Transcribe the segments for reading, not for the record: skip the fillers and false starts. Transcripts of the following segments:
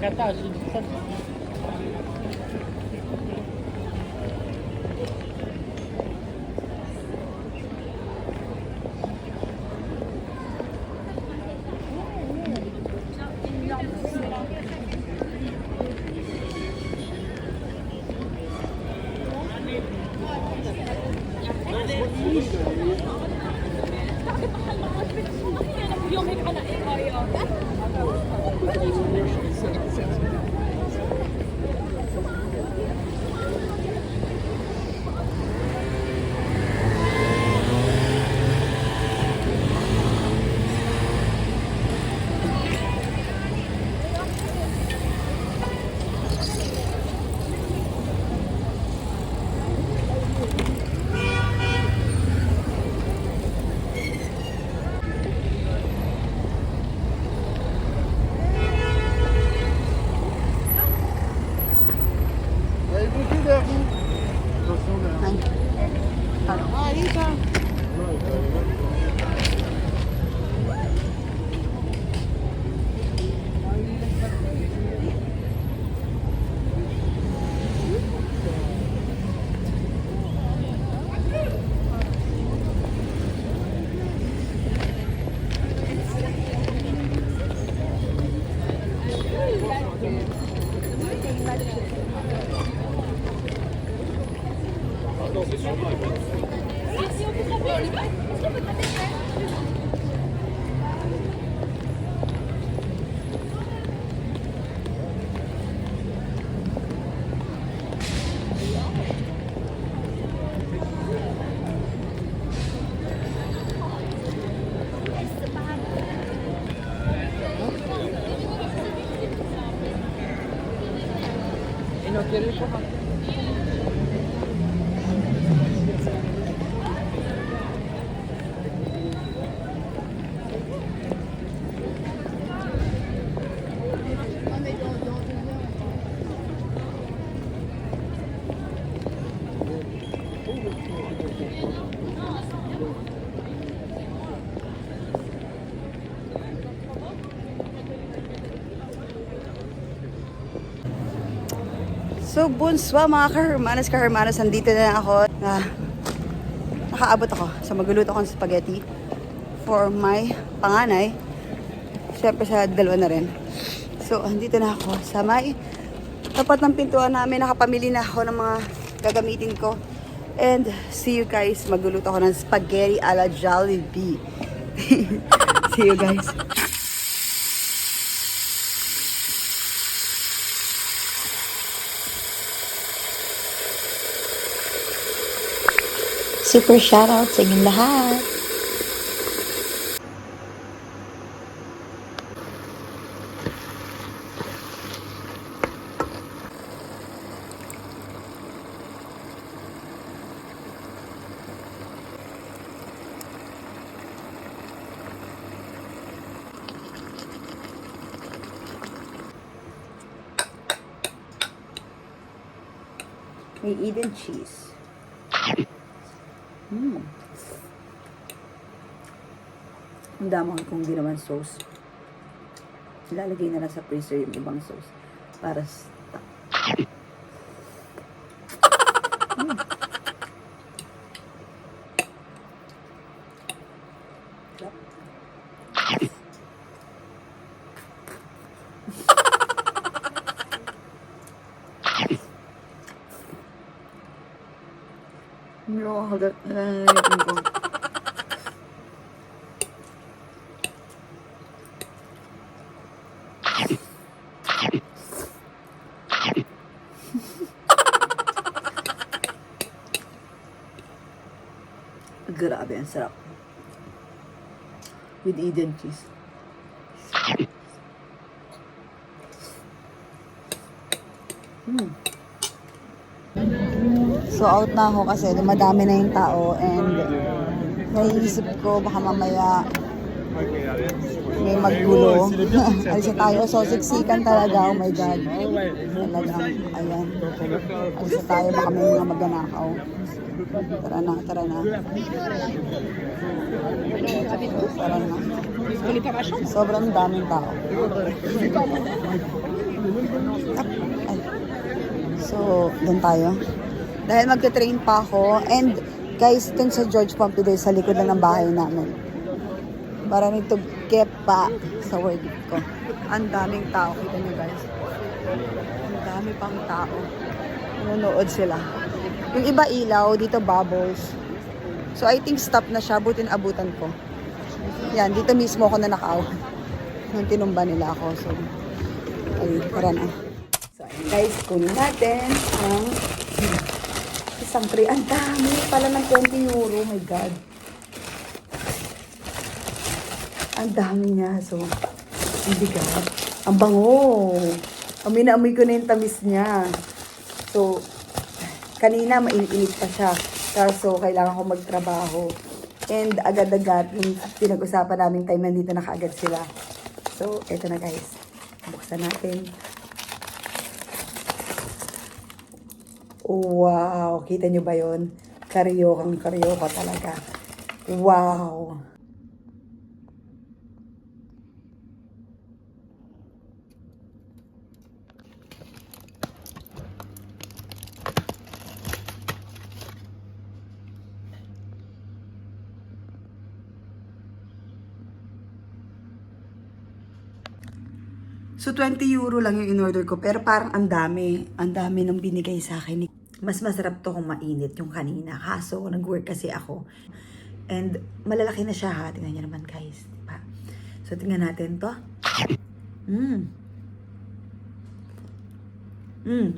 Kata, So, bonsoir mga ka-hermanos, nandito na ako na nakaabot ako. So, magluluto ako ng spaghetti for my panganay. Siyempre sa dalawa na rin. So, andito na ako sa may tapat ng pintuan namin. Nakapamili na ako ng mga gagamitin ko. And see you guys. Magluluto ako ng spaghetti a la Jollibee. See you guys. Super shoutout sa inyong lahat. May Eden cheese. Ang damang kung di naman sauce. Ilalagay na lang sa freezer yung ibang sauce. Para sa... Nakakagat na nangyayapin ko. Grabe, ang sarap. With Eden cheese. So out na ako kasi dumadami na yung tao and naiisip ko baka mamaya may maggulo. Alisa tayo. So siksikan talaga. Oh my God. Talagang, ayan. Alisa tayo. Baka may mga maganakaw. Tara na, tara na. Tara na. Sobrang daming tao. Ay. So, doon tayo. Dahil magta-train pa ako. And, guys, dun sa George Pompidou, sa likod lang ng bahay namin. Maraming tugkep pa sa word ko. Ang daming tao. Kita nyo, guys. Ang dami pang tao. Nanonood sila. Yung iba ilaw, dito bubbles. So, I think stop na siya. Butin abutan ko. Yan, dito mismo ako na nakaawan. Nung tinumba nila ako. So, ay, tara na. So, ayun, guys, kunin natin ang isang tray. Ang dami pala ng 20 euro. Oh my God. Ang dami niya. So, ang bigat. Ang bango. Amoy na amoy ko na yung tamis niya. So, kanina mainit-init pa siya. Kaso, kailangan ko magtrabaho. And agad-agad, yung pinag-usapan namin time, nandito na kaagad sila. So, eto na guys. Buksan natin. Wow! Kita nyo ba yun? Karyoka talaga. Wow! So, 20 euro lang yung in-order ko. Pero parang ang dami. Ang dami nang binigay sa akin. Mas masarap to kung mainit yung kanina. Kaso, nag-work kasi ako. And, malalaki na siya ha. Tingnan niyo naman guys. Diba? So, tingnan natin to.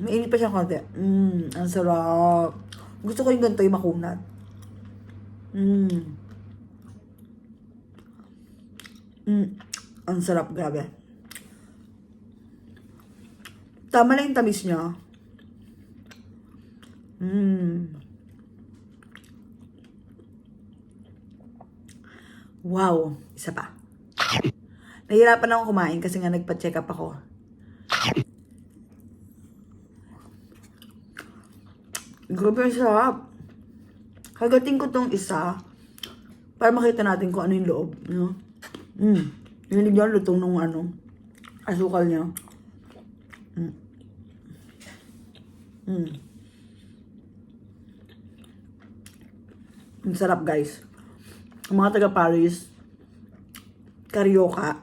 Mainit pa siya konti. Ang sarap. Gusto ko yung ganito yung makunat. Ang sarap, grabe. Tama lang yung tamis niya. Wow. Isa pa. Nahihirapan ako kumain kasi nga nagpa-check up ako. Grabe ang sarap. Kagating ko tong isa para makita natin kung ano yung loob. You know? Yung niya lutong nung asukal niya. Ang sarap, guys. Ang mga taga Paris, Carioca,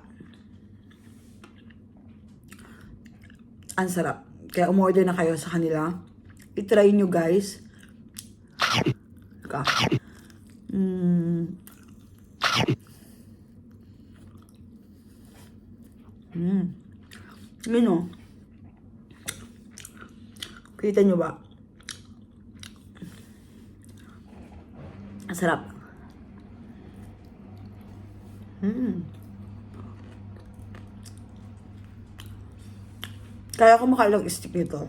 ang sarap. Kaya umorder na kayo sa kanila. I-try nyo, guys. Ka. Yun o. Kita nyo ba? Ang sarap. Kaya ko makailang stick nito.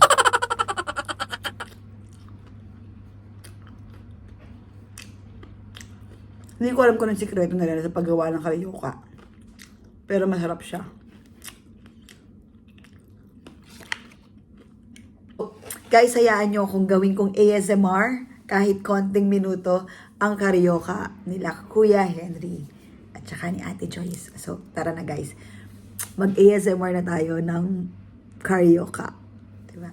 Hindi ko alam kung anong sikreto nila sa paggawa ng karyoka. Pero masarap siya. Guys, hayaan nyo kung gawin kong ASMR kahit konting minuto ang karyoka nila Kuya Henry at saka ni Ate Joyce. So, tara na guys. Mag-ASMR na tayo ng karyoka. Diba?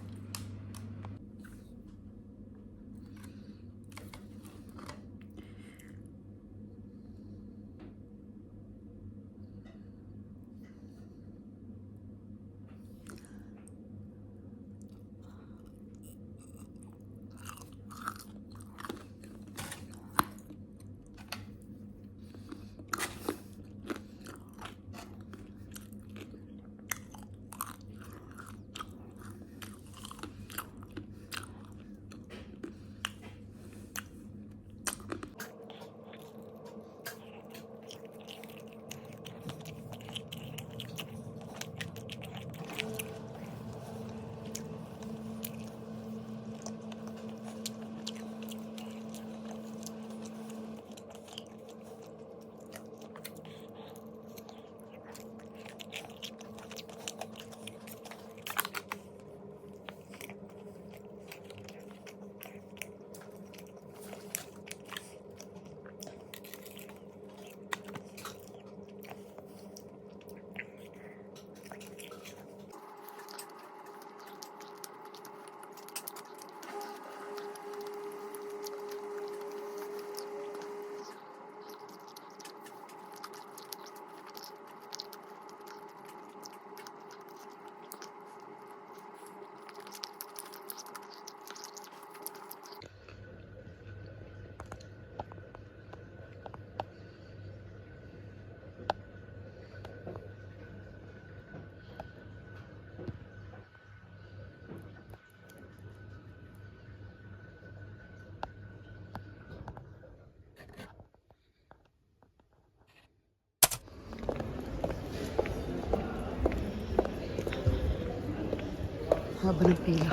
Haba ng pila.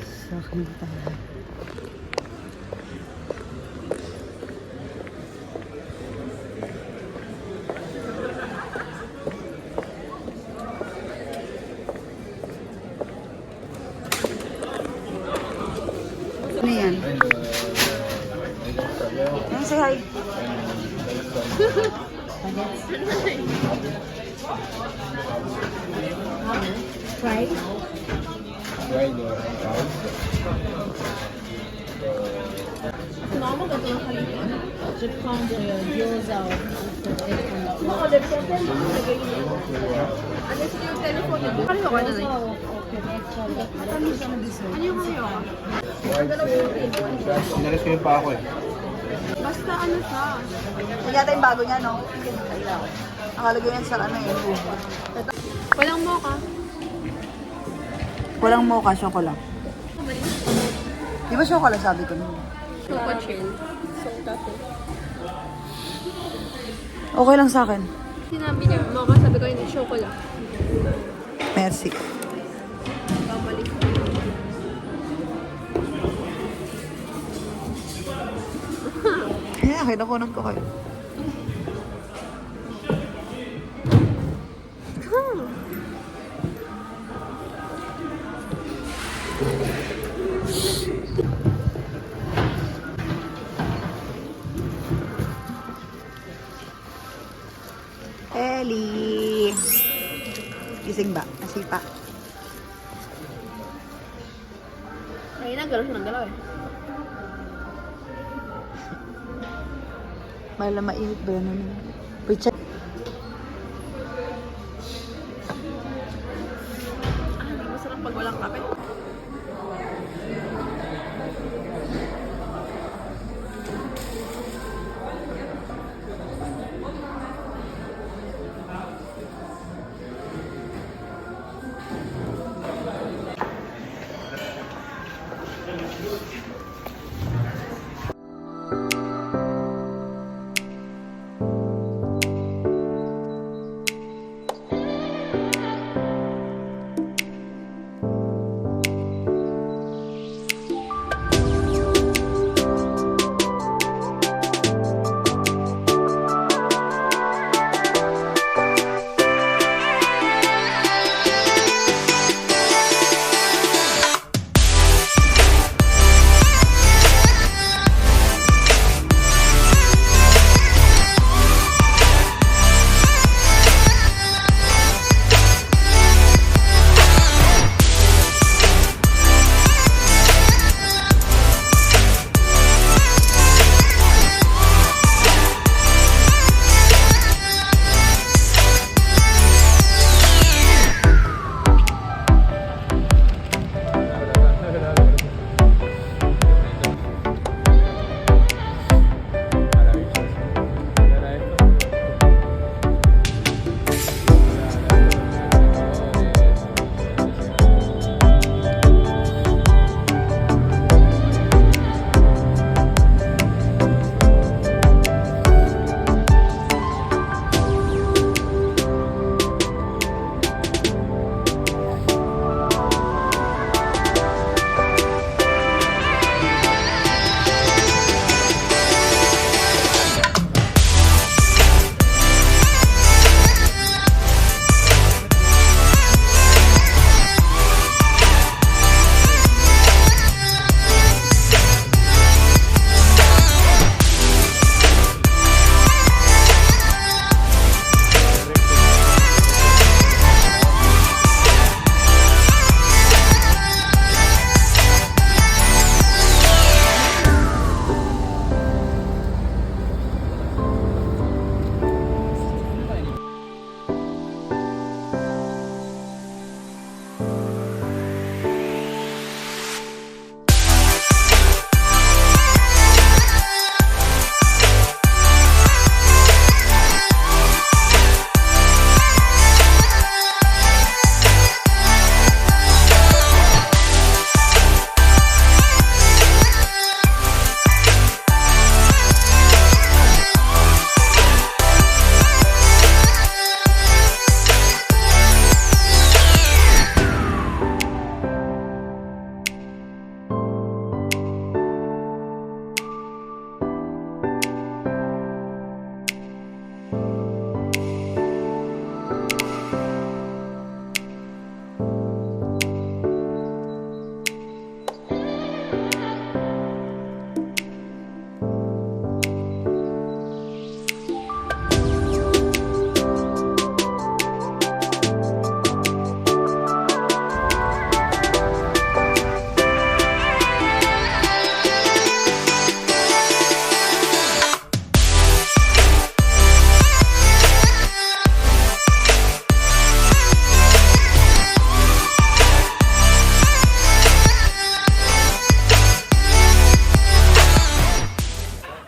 Sa akin tayo. Ano yan? Say hi. Fried? Fried or fried? Mama ka lang kanina. Japan ko yun. Gyoza. Ano sige yung telephone nyo? Ano yung order na yun? Ano yung kayo? Inalis ko yung pa ako eh. Basta ano siya. Yan yata yung bago niya, no? Nakalagay yan sa ano yun. Walang mocha. Walang mocha, chocolate. Di ba chocolate sabi ko nun? Choco chill. So, tato. Okay lang sa akin. Sinabi niya, mocha sabi ko hindi, chocolate. Merci. Kamali. Yeah, kinukunan ko kayo. Ellie! Gising ba? Nasipa? Kaya nagalaw siya ng galaw eh. Mala mainit ba yan? Wait, check. Hindi masarap pag walang kape.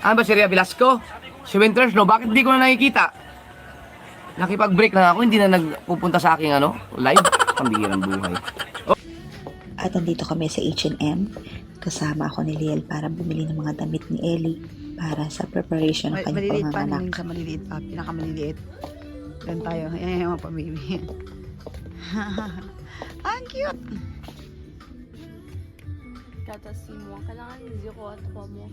Ano ba si Rhea Velasco? Si Winters, no? Bakit di ko na nakikita? Nakipag-break lang ako, hindi na nagpupunta sa aking live. Pambihirang buhay. At nandito kami sa H&M. Kasama ako ni Liel para bumili ng mga damit ni Ellie para sa preparation ng kanyang Maliliit pa, panganak. sa maliliit pa, pinakamaliliit. Doon tayo, yan yung mga pamimi. Ang cute! Katasi mo. Kailangan hindi ko at pa mo.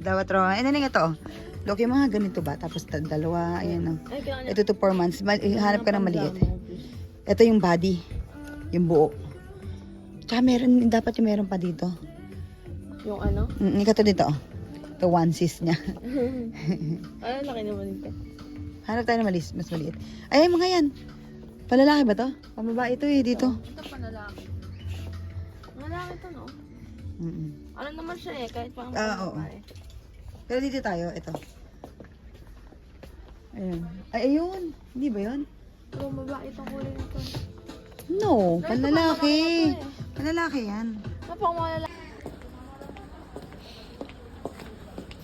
Dawat ro. Eh, naning ito. Look, yung mga ganito ba? Tapos dalawa, ayan o. Ay, kailangan Ito to 4 months. Hanap ka ng maliit. Ito yung body. Yung buo. Tsaka meron, dapat yung meron pa dito. Yung ano? Ikaw to dito. Ito onesies niya. Ay, laki naman ito. Hanap tayo ng mas maliit. Ay, mga yan. Palalaki ba to? Pambabae ito eh, dito. Ito pa lalaki. Lalaki to, no? Ano naman siya eh, kahit pang Oo. Pero dito tayo, ito. Ayun. Ay, ayun. Hindi ba yun? Pero babae itong kulay nito. No, panlalaki. Panlalaki yan. Ano pang malala?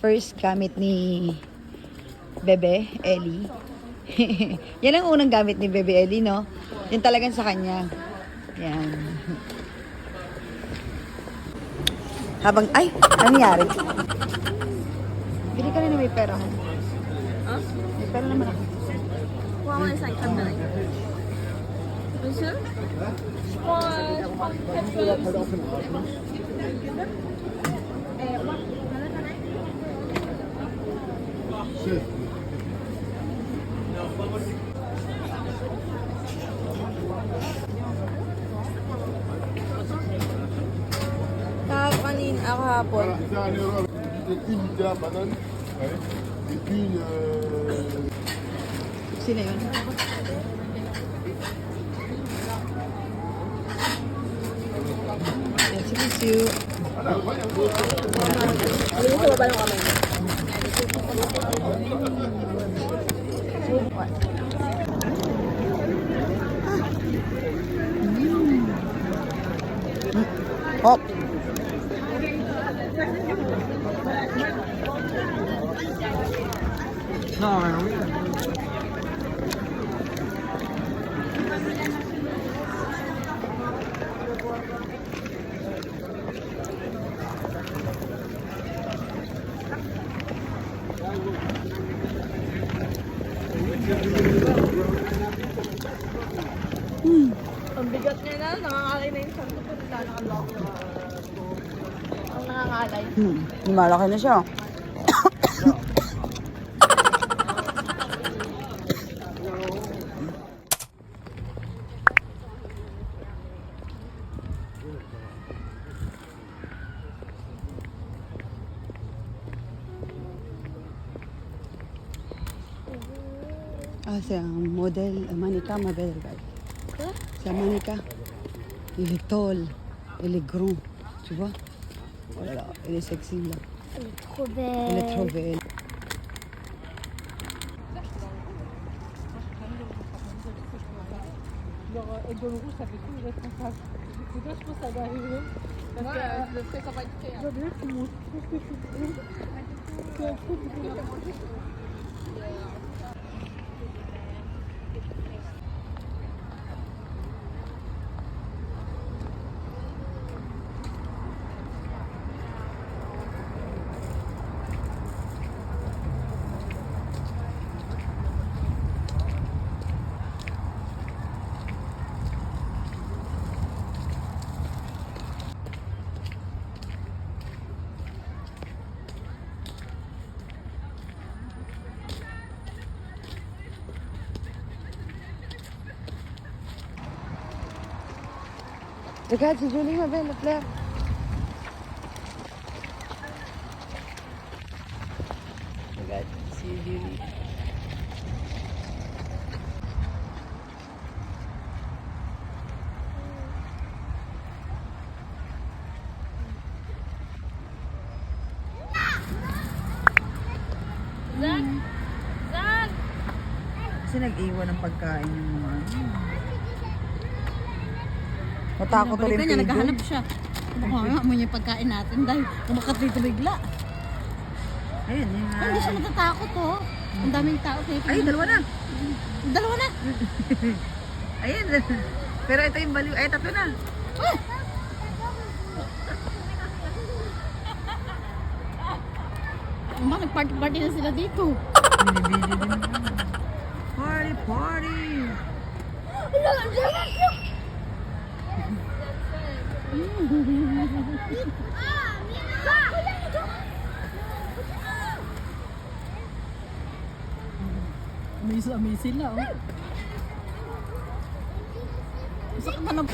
First gamit ni Bebe Ellie. Yan ang unang gamit ni Bebe Ellie, no? Yan talagang sa kanya. Yan. Habang, ay, ano nangyari? Bili ka rin na may pera. Ha? May pera naman ako. Kuha mo isang kandang. Monsieur? Kanina ako hapon. Une de la banane. Ouais. Et puis une. Sino yun? Yes, miss you. Hop. Ang bigat niya na, nangangalay na yung santo ko. Wala nakalock. Ang nangangalay. Malaki na siya. C'est un modèle Manica ma belle regarde. Quoi? C'est un Manica. Il est tall, il est grand, tu vois? Oh là là, il est sexy là. Elle est trop Elle belle. est trop belle. Leur école rouge, ça fait tout irresponsable. Peut-être je pense que ça va arriver. Moi, je le ferai, ça va être fait. Je veux que tu montes. Regarde, c'est joli ma belle, la fleur. Regarde, c'est joli. Zach! Zach! Kasi nag-iwan ng pagkain yung mga Natakot ulit Balik na niya, naghahanap siya. Baka mo niya yung pagkain natin dahil umakat dito bigla. Ayun, yun nga. Hindi siya natatakot oh. Ang daming tao. Ay, dalawa na. Dalawa na. Ayun. Pero ito yung baliw. Ay, tatlo na. Nagparty-party na sila dito. Binibili din naman. Party, party. May sila oh. Gusto ka ba ng